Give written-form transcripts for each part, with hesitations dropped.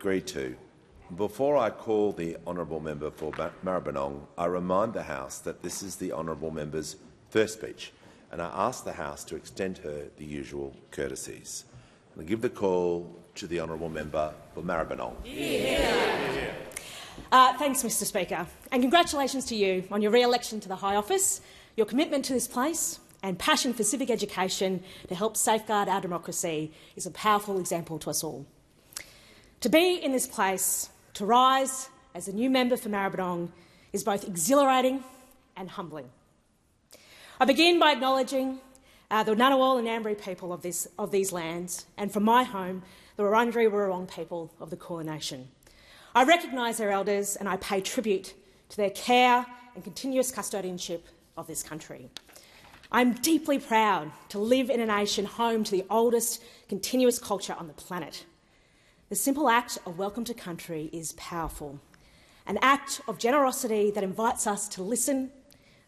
agreed to. Before I call the honourable member for Maribyrnong, I remind the House that this is the honourable member's first speech, and I ask the House to extend her the usual courtesies. I give the call to the honourable member for Maribyrnong. Thanks, Mr Speaker, and congratulations to you on your re-election to the High Office. Your commitment to this place and passion for civic education to help safeguard our democracy is a powerful example to us all. To be in this place, to rise as a new member for Maribyrnong, is both exhilarating and humbling. I begin by acknowledging the Ngunnawal and Ngambri people of these lands, and from my home, the Wurundjeri Wurrung people of the Kulin Nation. I recognise their elders and I pay tribute to their care and continuous custodianship of this country. I'm deeply proud to live in a nation home to the oldest continuous culture on the planet. The simple act of welcome to country is powerful, an act of generosity that invites us to listen,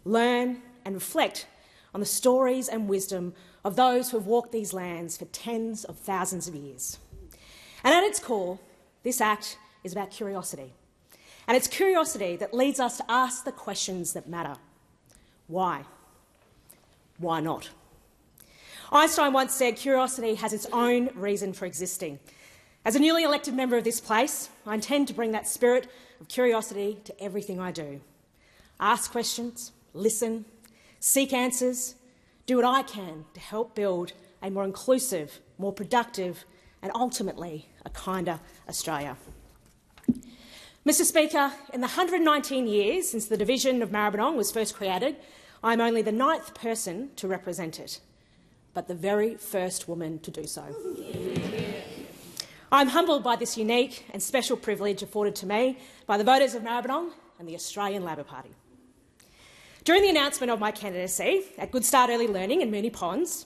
learn and reflect on the stories and wisdom of those who have walked these lands for tens of thousands of years. And at its core, this act is about curiosity. And it's curiosity that leads us to ask the questions that matter. Why? Why not? Einstein once said curiosity has its own reason for existing. As a newly elected member of this place, I intend to bring that spirit of curiosity to everything I do. Ask questions, listen, seek answers, do what I can to help build a more inclusive, more productive and ultimately a kinder Australia. Mr Speaker, in the 119 years since the division of Maribyrnong was first created, I am only the 9th person to represent it, but the very first woman to do so. I am humbled by this unique and special privilege afforded to me by the voters of Maribyrnong and the Australian Labor Party. During the announcement of my candidacy at Goodstart Early Learning in Moonee Ponds,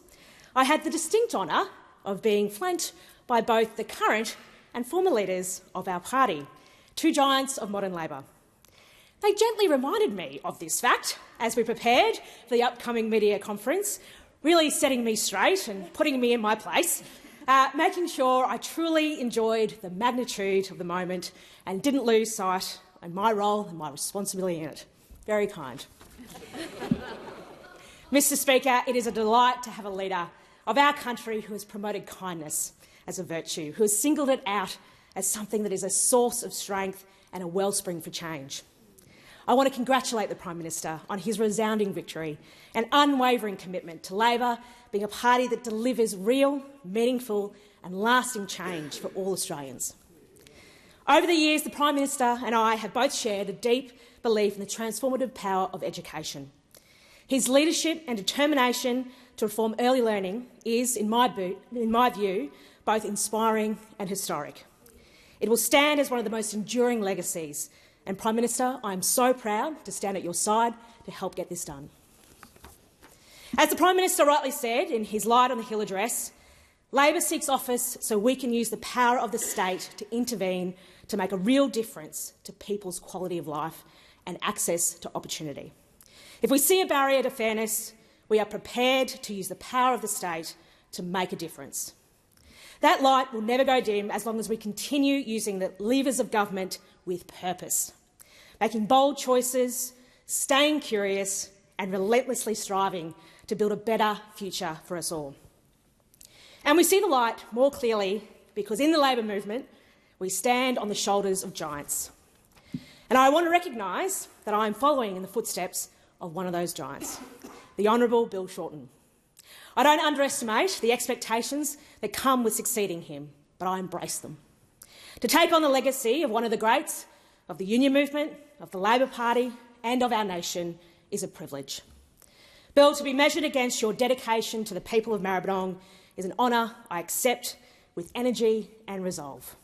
I had the distinct honour of being flanked by both the current and former leaders of our party, two giants of modern Labor. They gently reminded me of this fact as we prepared for the upcoming media conference, really setting me straight and putting me in my place, making sure I truly enjoyed the magnitude of the moment and didn't lose sight of my role and my responsibility in it. Very kind. Mr Speaker, it is a delight to have a leader of our country who has promoted kindness as a virtue, who has singled it out as something that is a source of strength and a wellspring for change. I want to congratulate the Prime Minister on his resounding victory and unwavering commitment to Labor being a party that delivers real, meaningful and lasting change for all Australians. Over the years, the Prime Minister and I have both shared a deep belief in the transformative power of education. His leadership and determination to reform early learning is, in my view, both inspiring and historic. It will stand as one of the most enduring legacies. And, Prime Minister, I am so proud to stand at your side to help get this done. As the Prime Minister rightly said in his Light on the Hill address, Labor seeks office so we can use the power of the state to intervene to make a real difference to people's quality of life and access to opportunity. If we see a barrier to fairness, we are prepared to use the power of the state to make a difference. That light will never go dim as long as we continue using the levers of government with purpose, making bold choices, staying curious and relentlessly striving to build a better future for us all. And we see the light more clearly because in the Labor movement we stand on the shoulders of giants. And I want to recognise that I am following in the footsteps of one of those giants, the Honourable Bill Shorten. I don't underestimate the expectations that come with succeeding him, but I embrace them. To take on the legacy of one of the greats of the union movement, of the Labor Party and of our nation is a privilege. Bill, to be measured against your dedication to the people of Maribyrnong is an honour I accept with energy and resolve.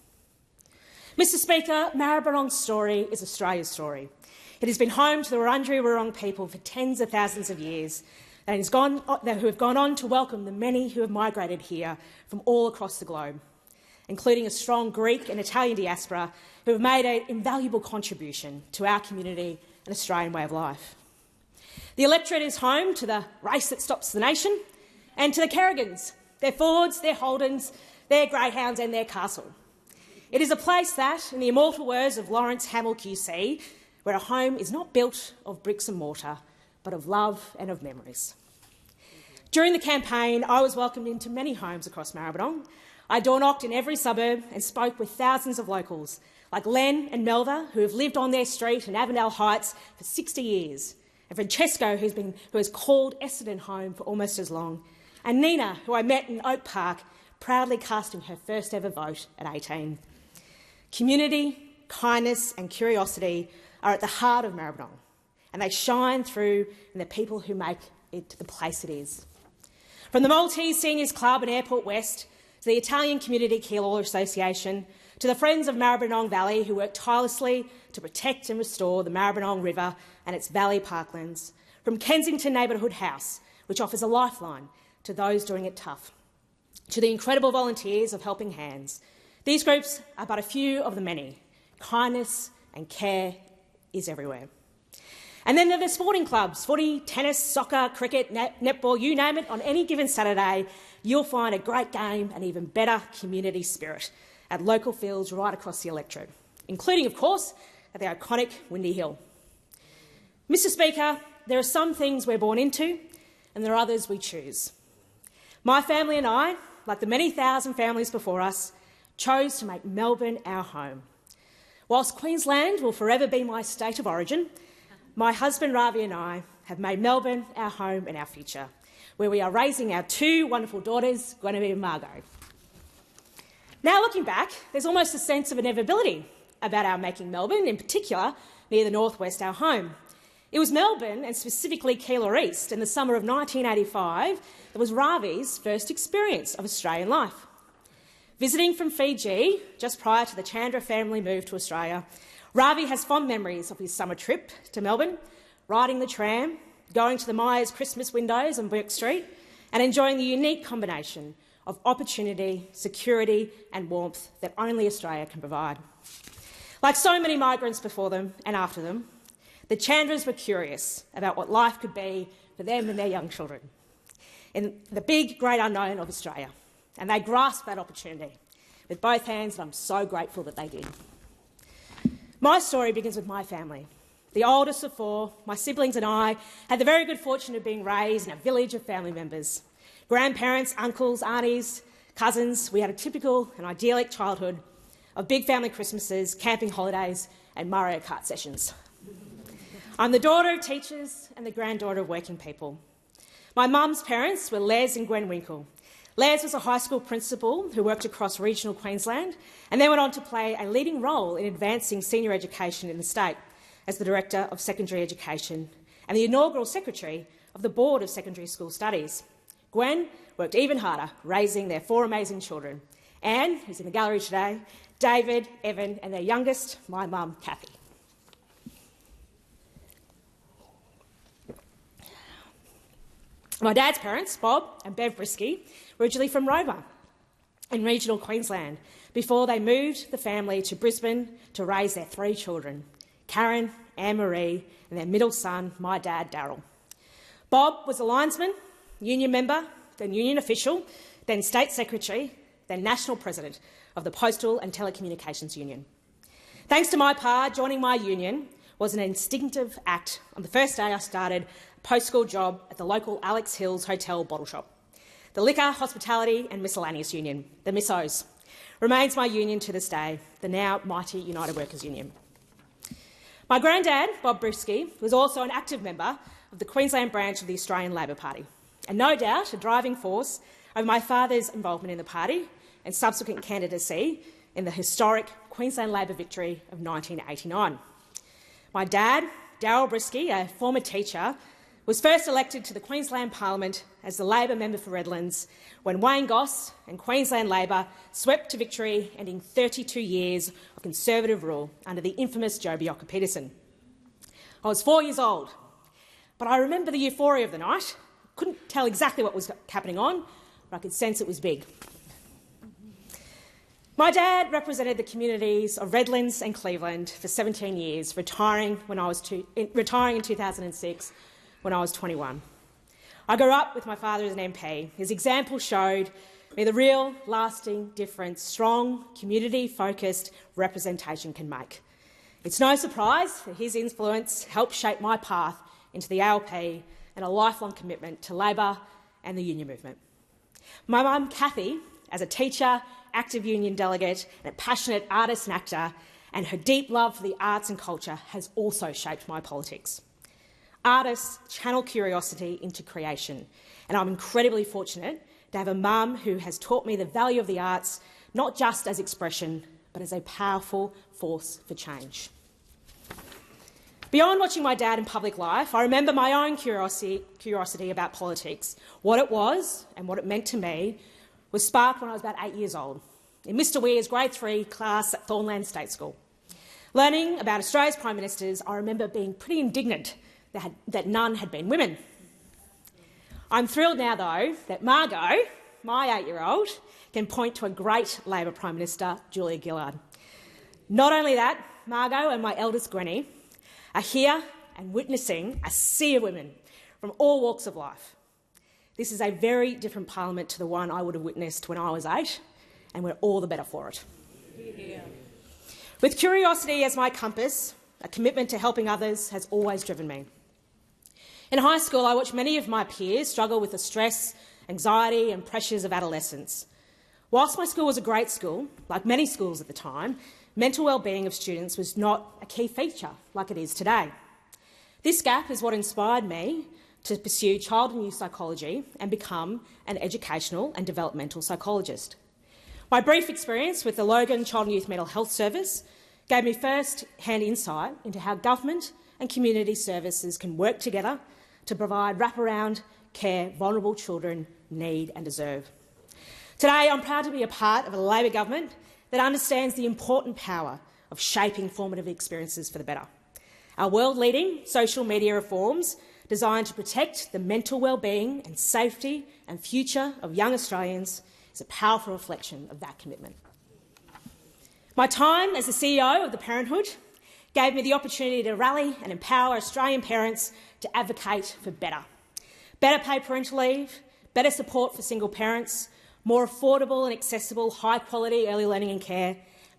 Mr Speaker, Maribyrnong's story is Australia's story. It has been home to the Wurundjeri Wurrung people for tens of thousands of years and who have gone on to welcome the many who have migrated here from all across the globe, including a strong Greek and Italian diaspora who have made an invaluable contribution to our community and Australian way of life. The electorate is home to the race that stops the nation and to the Kerrigans, their Fords, their Holdens, their Greyhounds and their Castle. It is a place that, in the immortal words of Lawrence Hamill QC, where a home is not built of bricks and mortar, but of love and of memories. During the campaign, I was welcomed into many homes across Maribyrnong. I door-knocked in every suburb and spoke with thousands of locals, like Len and Melva, who have lived on their street in Avondale Heights for 60 years, and Francesco, who has called Essendon home for almost as long, and Nina, who I met in Oak Park, proudly casting her first ever vote at 18. Community, kindness and curiosity are at the heart of Maribyrnong, and they shine through in the people who make it the place it is. From the Maltese Seniors Club in Airport West to the Italian Community Keilor Association to the Friends of Maribyrnong Valley who work tirelessly to protect and restore the Maribyrnong River and its valley parklands, from Kensington Neighbourhood House, which offers a lifeline to those doing it tough, to the incredible volunteers of Helping Hands. These groups are but a few of the many. Kindness and care is everywhere. And then there are the sporting clubs, footy, tennis, soccer, cricket, netball, you name it. On any given Saturday, you'll find a great game and even better community spirit at local fields right across the electorate, including, of course, at the iconic Windy Hill. Mr Speaker, there are some things we're born into and there are others we choose. My family and I, like the many thousand families before us, chose to make Melbourne our home. Whilst Queensland will forever be my state of origin, my husband Ravi and I have made Melbourne our home and our future, where we are raising our two wonderful daughters, Guinevere and Margot. Now looking back, there's almost a sense of inevitability about our making Melbourne, in particular near the northwest, our home. It was Melbourne, and specifically Keilor East, in the summer of 1985 that was Ravi's first experience of Australian life. Visiting from Fiji just prior to the Chandra family move to Australia, Ravi has fond memories of his summer trip to Melbourne, riding the tram, going to the Myers Christmas windows on Bourke Street, and enjoying the unique combination of opportunity, security and warmth that only Australia can provide. Like so many migrants before them and after them, the Chandras were curious about what life could be for them and their young children in the big, great unknown of Australia, and they grasped that opportunity with both hands, and I'm so grateful that they did. My story begins with my family. The oldest of four, my siblings and I had the very good fortune of being raised in a village of family members. Grandparents, uncles, aunties, cousins. We had a typical and idyllic childhood of big family Christmases, camping holidays and Mario Kart sessions. I'm the daughter of teachers and the granddaughter of working people. My mum's parents were Les and Gwen Winkle. Les was a high school principal who worked across regional Queensland and then went on to play a leading role in advancing senior education in the state as the Director of Secondary Education and the inaugural Secretary of the Board of Secondary School Studies. Gwen worked even harder, raising their four amazing children. Anne, who's in the gallery today, David, Evan and their youngest, my mum, Kathy. My dad's parents, Bob and Bev Brisky, were originally from Rover in regional Queensland before they moved the family to Brisbane to raise their three children, Karen, Anne-Marie and their middle son, my dad, Daryl. Bob was a linesman, union member, then union official, then state secretary, then national president of the Postal and Telecommunications Union. Thanks to my pa, joining my union was an instinctive act on the first day I started a post-school job at the local Alex Hills Hotel bottle shop. The Liquor, Hospitality and Miscellaneous Union, the MISOs, remains my union to this day, the now mighty United Workers Union. My granddad, Bob Brisky, was also an active member of the Queensland branch of the Australian Labor Party, and no doubt a driving force over my father's involvement in the party and subsequent candidacy in the historic Queensland Labor victory of 1989. My dad, Daryl Brisky, a former teacher, was first elected to the Queensland Parliament as the Labor member for Redlands when Wayne Goss and Queensland Labor swept to victory, ending 32 years of Conservative rule under the infamous Joh Bjelke-Petersen. I was 4 years old, but I remember the euphoria of the night. Couldn't tell exactly what was happening on, but I could sense it was big. My dad represented the communities of Redlands and Cleveland for 17 years, retiring in 2006 when I was 21. I grew up with my father as an MP. His example showed me the real, lasting difference strong, community-focused representation can make. It's no surprise that his influence helped shape my path into the ALP and a lifelong commitment to Labor and the union movement. My mum, Cathy, as a teacher, active union delegate and a passionate artist and actor, and her deep love for the arts and culture has also shaped my politics. Artists channel curiosity into creation, and I'm incredibly fortunate to have a mum who has taught me the value of the arts, not just as expression, but as a powerful force for change. Beyond watching my dad in public life, I remember my own curiosity about politics. What it was and what it meant to me was sparked when I was about 8 years old, in Mr Weir's grade 3 class at Thornland State School. Learning about Australia's Prime Ministers, I remember being pretty indignant that none had been women. I'm thrilled now, though, that Margot, my 8-year-old, can point to a great Labor Prime Minister, Julia Gillard. Not only that, Margot and my eldest Granny are here and witnessing a sea of women from all walks of life. This is a very different parliament to the one I would have witnessed when I was 8, and we're all the better for it. Yeah. With curiosity as my compass, a commitment to helping others has always driven me. In high school, I watched many of my peers struggle with the stress, anxiety and pressures of adolescence. Whilst my school was a great school, like many schools at the time, mental well-being of students was not a key feature like it is today. This gap is what inspired me to pursue child and youth psychology and become an educational and developmental psychologist. My brief experience with the Logan Child and Youth Mental Health Service gave me first-hand insight into how government and community services can work together to provide wraparound care vulnerable children need and deserve. Today, I'm proud to be a part of a Labor government that understands the important power of shaping formative experiences for the better. Our world-leading social media reforms designed to protect the mental well-being and safety and future of young Australians is a powerful reflection of that commitment. My time as the CEO of the Parenthood gave me the opportunity to rally and empower Australian parents to advocate for better paid parental leave, better support for single parents, more affordable and accessible high-quality early learning and care,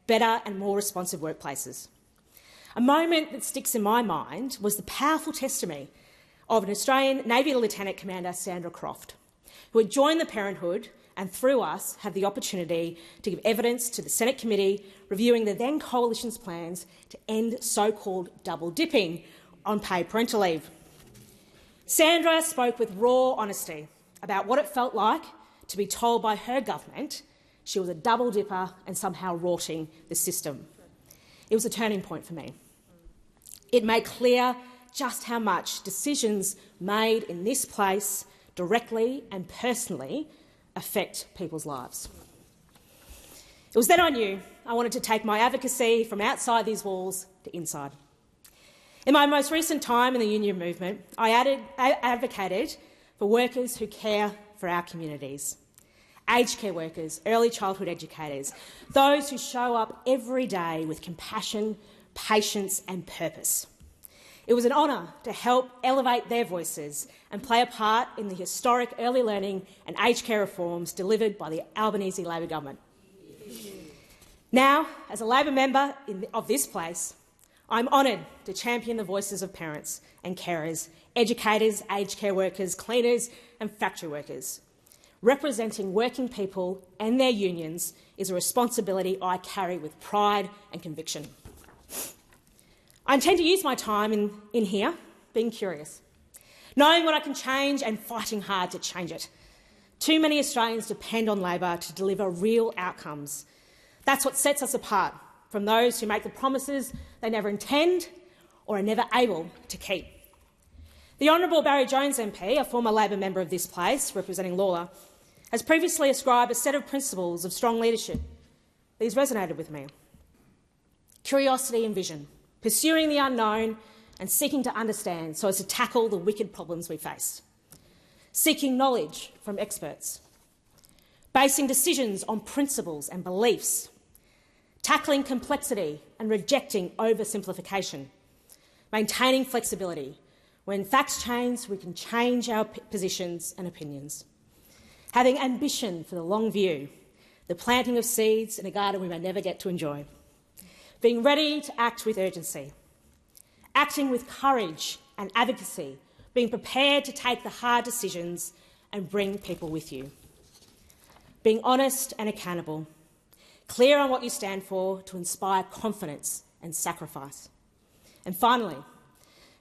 better and more responsive workplaces. A moment that sticks in my mind was the powerful testimony of an Australian Navy Lieutenant Commander, Sandra Croft, who had joined the Parenthood and through us had the opportunity to give evidence to the Senate committee reviewing the then Coalition's plans to end so-called double dipping on paid parental leave. Sandra spoke with raw honesty about what it felt like to be told by her government she was a double dipper and somehow rorting the system. It was a turning point for me. It made clear just how much decisions made in this place directly and personally affect people's lives. It was then I knew I wanted to take my advocacy from outside these walls to inside. In my most recent time in the union movement, I advocated for workers who care for our communities. Aged care workers, early childhood educators, those who show up every day with compassion, patience and purpose. It was an honour to help elevate their voices and play a part in the historic early learning and aged care reforms delivered by the Albanese Labor government. Now, as a Labor member of this place, I'm honoured to champion the voices of parents and carers, educators, aged care workers, cleaners and factory workers. Representing working people and their unions is a responsibility I carry with pride and conviction. I intend to use my time in here being curious, knowing what I can change and fighting hard to change it. Too many Australians depend on Labor to deliver real outcomes. That's what sets us apart from those who make the promises they never intend or are never able to keep. The Honourable Barry Jones MP, a former Labor member of this place representing Lalor, has previously ascribed a set of principles of strong leadership. These resonated with me. Curiosity and vision, pursuing the unknown and seeking to understand so as to tackle the wicked problems we face. Seeking knowledge from experts. Basing decisions on principles and beliefs. Tackling complexity and rejecting oversimplification. Maintaining flexibility. When facts change, we can change our positions and opinions. having ambition for the long view, the planting of seeds in a garden we may never get to enjoy, being ready to act with urgency, acting with courage and advocacy, being prepared to take the hard decisions and bring people with you, being honest and accountable, clear on what you stand for to inspire confidence and sacrifice, and finally,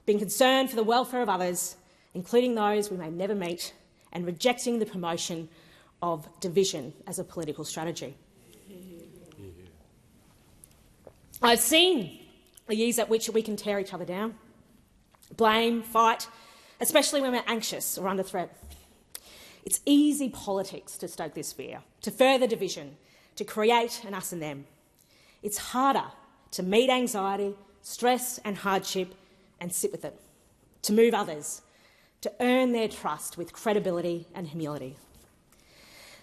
being concerned for the welfare of others, including those we may never meet, and rejecting the promotion of division as a political strategy. I've seen the years at which we can tear each other down, blame, fight, especially when we're anxious or under threat. It's easy politics to stoke this fear, to further division, to create an us and them. It's harder to meet anxiety, stress and hardship and sit with it, to move others, to earn their trust with credibility and humility.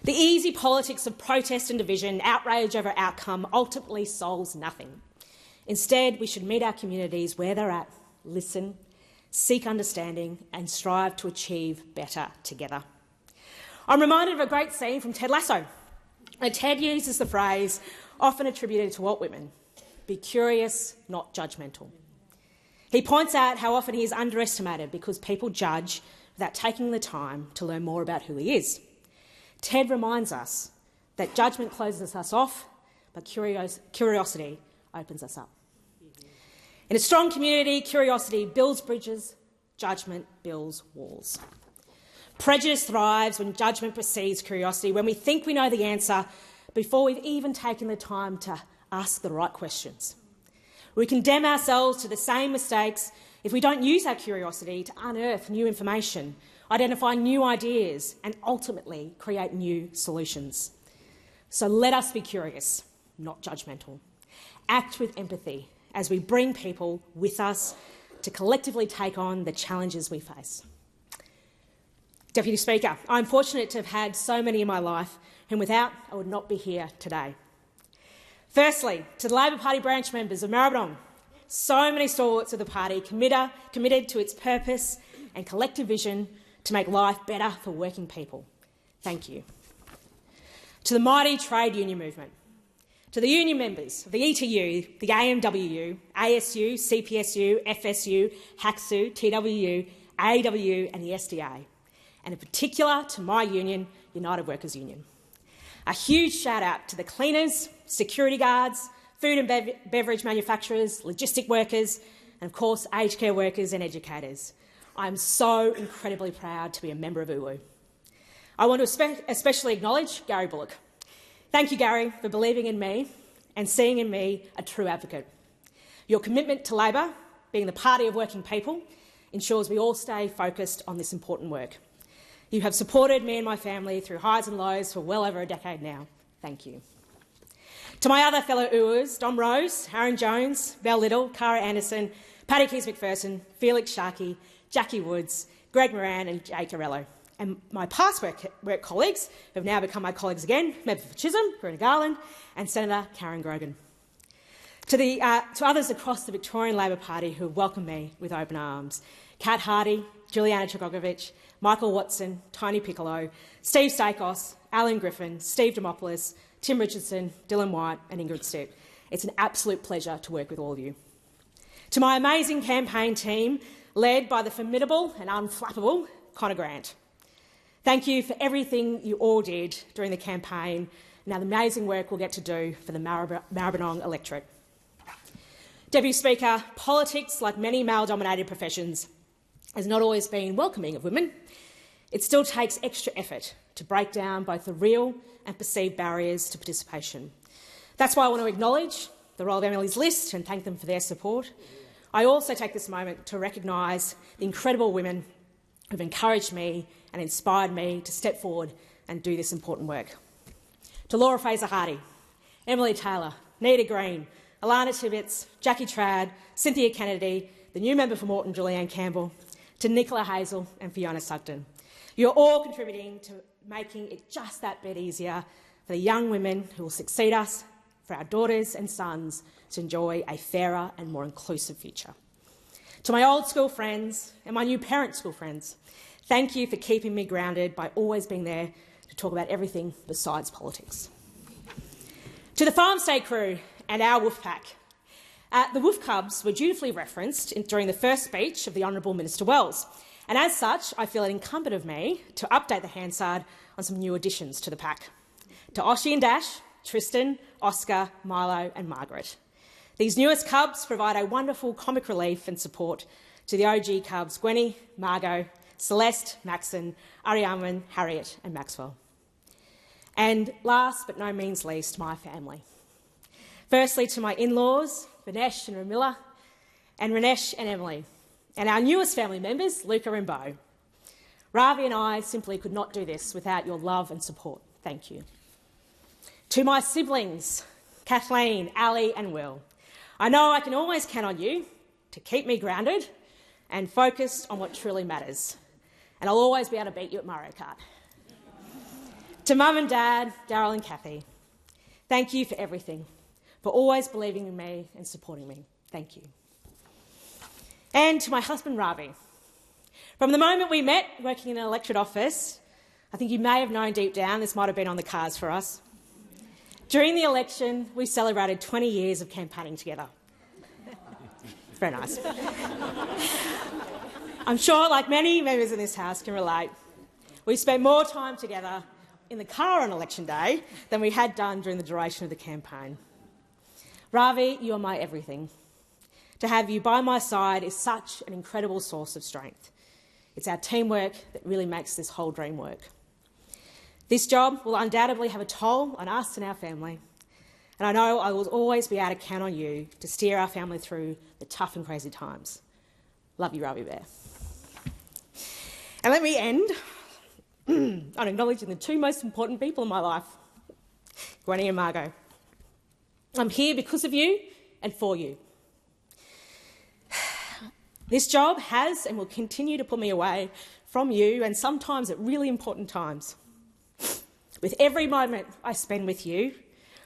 The easy politics of protest and division, outrage over outcome, ultimately solves nothing. Instead, we should meet our communities where they're at, listen, seek understanding and strive to achieve better together. I'm reminded of a great scene from Ted Lasso. Ted uses the phrase, often attributed to Walt Whitman, be curious, not judgmental. He points out how often he is underestimated because people judge without taking the time to learn more about who he is. Ted reminds us that judgment closes us off, but curiosity opens us up. In a strong community, curiosity builds bridges, judgment builds walls. Prejudice thrives when judgment precedes curiosity, when we think we know the answer before we've even taken the time to ask the right questions. We condemn ourselves to the same mistakes if we don't use our curiosity to unearth new information, identify new ideas and ultimately create new solutions. So let us be curious, not judgmental. Act with empathy as we bring people with us to collectively take on the challenges we face. Deputy Speaker, I'm fortunate to have had so many in my life whom without I would not be here today. Firstly, to the Labor Party branch members of Maribyrnong, so many stalwarts of the party committed to its purpose and collective vision to make life better for working people. Thank you. To the mighty trade union movement, to the union members of the ETU, the AMWU, ASU, CPSU, FSU, HACSU, TWU, AWU and the SDA, and in particular to my union, United Workers Union. A huge shout out to the cleaners, security guards, food and beverage manufacturers, logistic workers, and of course aged care workers and educators. I'm so incredibly proud to be a member of UWU. I want to especially acknowledge Gary Bullock. Thank you, Gary, for believing in me and seeing in me a true advocate. Your commitment to Labor, being the party of working people, ensures we all stay focused on this important work. You have supported me and my family through highs and lows for well over a decade now. Thank you. To my other fellow UWUs, Dom Rose, Aaron Jones, Belle Little, Cara Anderson, Paddy Keys McPherson, Felix Sharkey, Jackie Woods, Greg Moran and Jake Arello, and my past work colleagues who have now become my colleagues again, Member for Chisholm, Verena Garland, and Senator Karen Grogan. To others across the Victorian Labor Party who have welcomed me with open arms, Kat Hardy, Juliana Chogogovich, Michael Watson, Tony Piccolo, Steve Stakos, Alan Griffin, Steve Demopoulos, Tim Richardson, Dylan White and Ingrid Stipp. It's an absolute pleasure to work with all of you. To my amazing campaign team, led by the formidable and unflappable Connor Grant. Thank you for everything you all did during the campaign and the amazing work we'll get to do for the Maribyrnong electorate. Deputy Speaker, politics, like many male-dominated professions, has not always been welcoming of women. It still takes extra effort to break down both the real and perceived barriers to participation. That's why I want to acknowledge the role of Emily's List and thank them for their support. I also take this moment to recognise the incredible women who've encouraged me and inspired me to step forward and do this important work. To Laura Fraser-Hardy, Emily Taylor, Nita Green, Alana Tibbetts, Jackie Trad, Cynthia Kennedy, the new member for Moreton, Julianne Campbell, to Nicola Hazel and Fiona Sugden. You're all contributing to making it just that bit easier for the young women who will succeed us, for our daughters and sons to enjoy a fairer and more inclusive future. To my old school friends and my new parent school friends, thank you for keeping me grounded by always being there to talk about everything besides politics. To the Farm State crew and our Wolf Pack. The Wolf Cubs were dutifully referenced during the first speech of the Honourable Minister Wells, and as such, I feel it incumbent of me to update the Hansard on some new additions to the pack. To Oshie and Dash, Tristan, Oscar, Milo and Margaret. These newest Cubs provide a wonderful comic relief and support to the OG Cubs Gwenny, Margot, Celeste, Maxon, Ariaman, Harriet and Maxwell. And last but no means least, my family. Firstly, to my in-laws, Vinesh and Ramilla, and Ranesh and Emily, and our newest family members, Luca and Bo. Ravi and I simply could not do this without your love and support. Thank you. To my siblings, Kathleen, Ali and Will, I know I can always count on you to keep me grounded and focused on what truly matters, and I'll always be able to beat you at Mario Kart. To Mum and Dad, Daryl and Kathy, thank you for everything, for always believing in me and supporting me. Thank you. And to my husband, Ravi. From the moment we met working in an electorate office, I think you may have known deep down this might have been on the cards for us. During the election, we celebrated 20 years of campaigning together. Very nice. I'm sure, like many members in this House can relate, we spent more time together in the car on election day than we had done during the duration of the campaign. Ravi, you are my everything. To have you by my side is such an incredible source of strength. It's our teamwork that really makes this whole dream work. This job will undoubtedly have a toll on us and our family, and I know I will always be able to count on you to steer our family through the tough and crazy times. Love you, Ravi Bear. And let me end on acknowledging the two most important people in my life, Gwenny and Margot. I'm here because of you and for you. This job has and will continue to pull me away from you, and sometimes at really important times. With every moment I spend with you,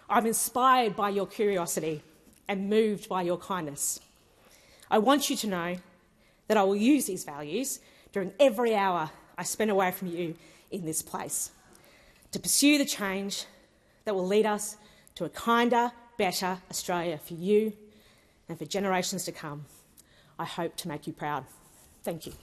I'm inspired by your curiosity and moved by your kindness. I want you to know that I will use these values during every hour I spend away from you in this place to pursue the change that will lead us to a kinder, better Australia for you and for generations to come. I hope to make you proud. Thank you.